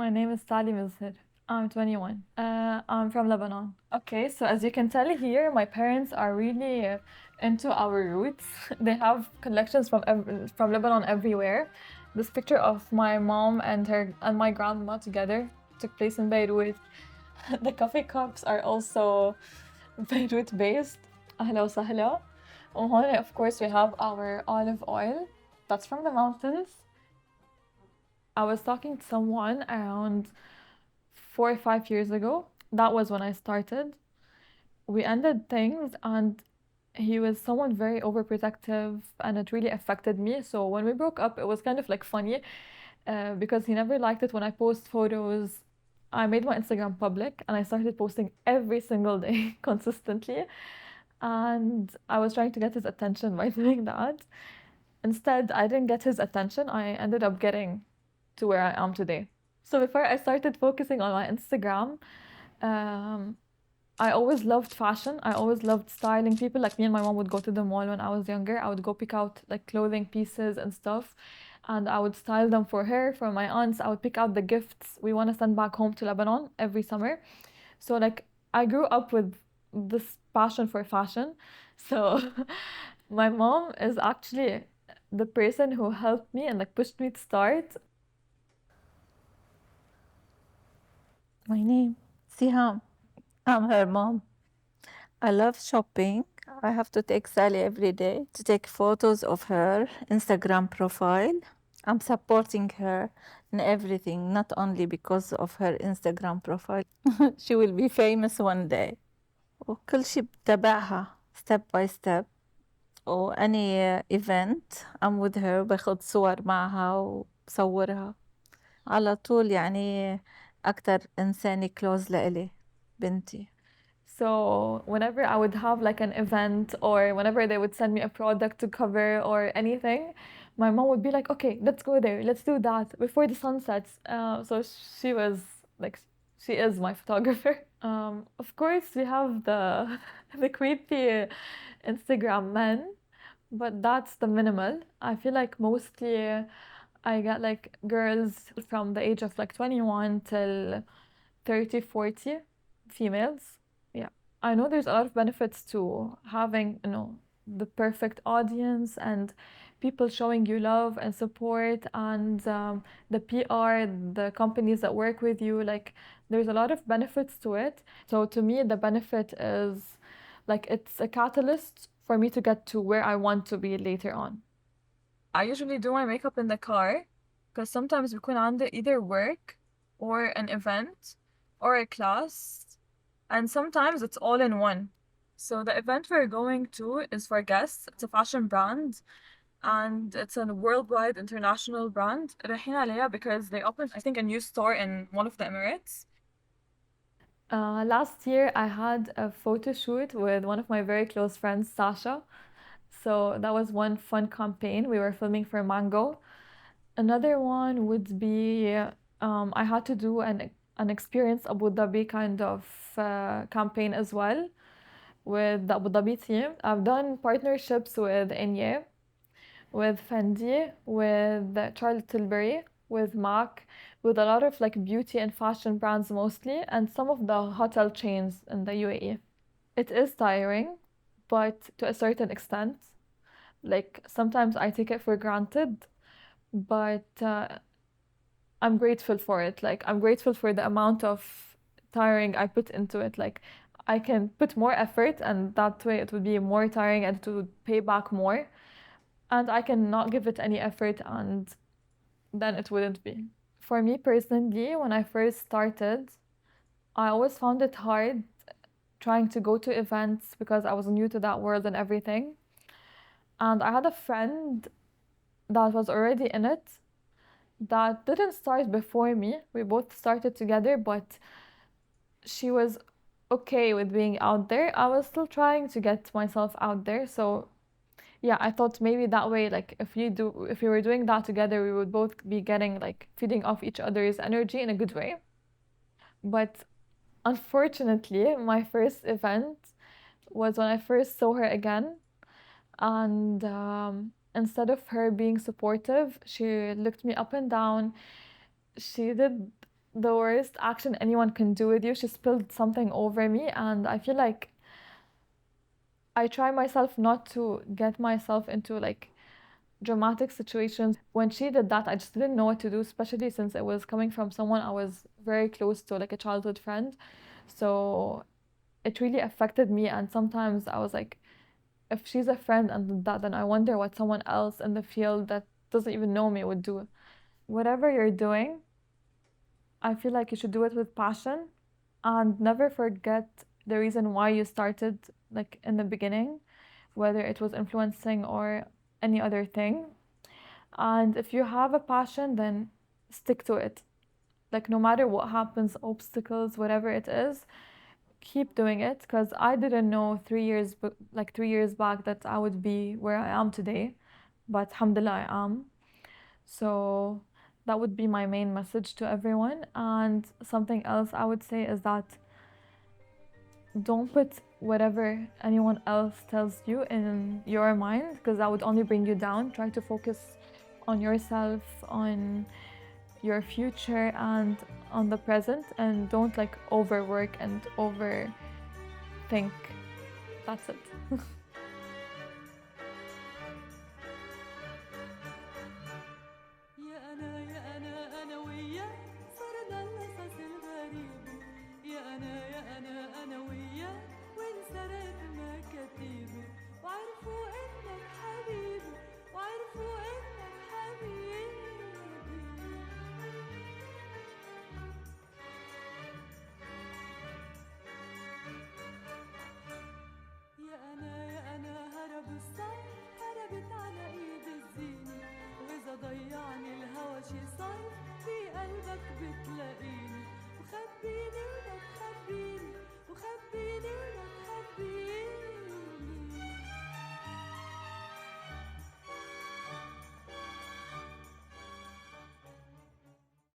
My name is Sally Mezher. I'm 21. I'm from Lebanon. Okay, so as you can tell here, my parents are really into our roots. They have collections from Lebanon everywhere. This picture of my mom and her and my grandma together took place in Beirut. The coffee cups are also Beirut based. أهلا وسهلا. وهون of course we have our olive oil. That's from the mountains. I was talking to someone around 4 or 5 years ago. That was when I started. We ended things, and he was someone very overprotective, and it really affected me. So when we broke up, it was kind of like funny because he never liked it when I post photos. I made my Instagram public and I started posting every single day consistently. And I was trying to get his attention by doing that. Instead, I didn't get his attention. I ended up getting to where I am today. So before I started focusing on my Instagram, um, I always loved fashion. I always loved styling people. Like me and my mom would go to the mall when I was younger. I would go pick out like clothing pieces and stuff, and I would style them for her, for my aunts. I would pick out the gifts we want to send back home to Lebanon every summer. So like I grew up with this passion for fashion. So my mom is actually the person who helped me and like pushed me to start. My name, Siham. I'm her mom. I love shopping. I have to take Sally every day to take photos of her Instagram profile. I'm supporting her in everything, not only because of her Instagram profile. She will be famous one day. وكل شي بتابعها step by step. و any event I'm with her باخد صور معها وبصورها على طول يعني أكتر إنسانة close لإلي بنتي. So whenever I would have like an event or whenever they would send me a product to cover or anything, my mom would be like, "Okay, let's go there. Let's do that before the sun sets." So she was like, she is my photographer. Of course, we have the the creepy Instagram men, but that's the minimal. I feel like mostly I get like girls from the age of like 21 till 30, 40 females. Yeah. I know there's a lot of benefits to having, the perfect audience and people showing you love and support and the PR, the companies that work with you. Like, there's a lot of benefits to it. So, to me, the benefit is like it's a catalyst for me to get to where I want to be later on. I usually do my makeup in the car because sometimes بكون عندي either work or an event or a class, and sometimes it's all in one. So the event we're going to is for guests. It's a fashion brand and it's a worldwide international brand. رايحين عليها because they opened, I think, a new store in one of the Emirates. Last year, I had a photo shoot with one of my very close friends, Sasha. So that was one fun campaign. We were filming for Mango. Another one would be I had to do an experience Abu Dhabi kind of campaign as well with the Abu Dhabi team. I've done partnerships with Enye, with Fendi, with Charlotte Tilbury, with MAC, with a lot of like beauty and fashion brands mostly, and some of the hotel chains in the UAE. It is tiring, but to a certain extent. Like sometimes I take it for granted, but I'm grateful for it. Like I'm grateful for the amount of tiring I put into it. Like I can put more effort and that way it would be more tiring and it would pay back more. And I can not give it any effort and then it wouldn't be. For me personally, when I first started, I always found it hard trying to go to events because I was new to that world and everything. And I had a friend that was already in it that didn't start before me. We both started together, but she was okay with being out there. I was still trying to get myself out there. So yeah, I thought maybe that way, like if we were doing that together, we would both be getting like feeding off each other's energy in a good way. But unfortunately, my first event was when I first saw her again, and instead of her being supportive, she looked me up and down. She did the worst action anyone can do with you. She spilled something over me, and I feel like I try myself not to get myself into like dramatic situations. When she did that, I just didn't know what to do, especially since it was coming from someone I was very close to, like a childhood friend. So it really affected me, and sometimes I was like, if she's a friend and did that, then I wonder what someone else in the field that doesn't even know me would do. Whatever you're doing, I feel like you should do it with passion and never forget the reason why you started, like in the beginning, whether it was influencing or any other thing. And if you have a passion, then stick to it. Like, no matter what happens, obstacles, whatever it is, keep doing it. Because I didn't know 3 years, like 3 years back, that I would be where I am today. But alhamdulillah, I am. So that would be my main message to everyone. And something else I would say is that don't put whatever anyone else tells you in your mind, because that would only bring you down. Try to focus on yourself, on your future, and on the present, and don't like overwork and overthink. That's it. يا أنا يا أنا أنا وياك صرنا القصص الغريب. يا أنا وياك وانسرت مكاتيبه، وعرفوا إنك حبيبي، وعرفوا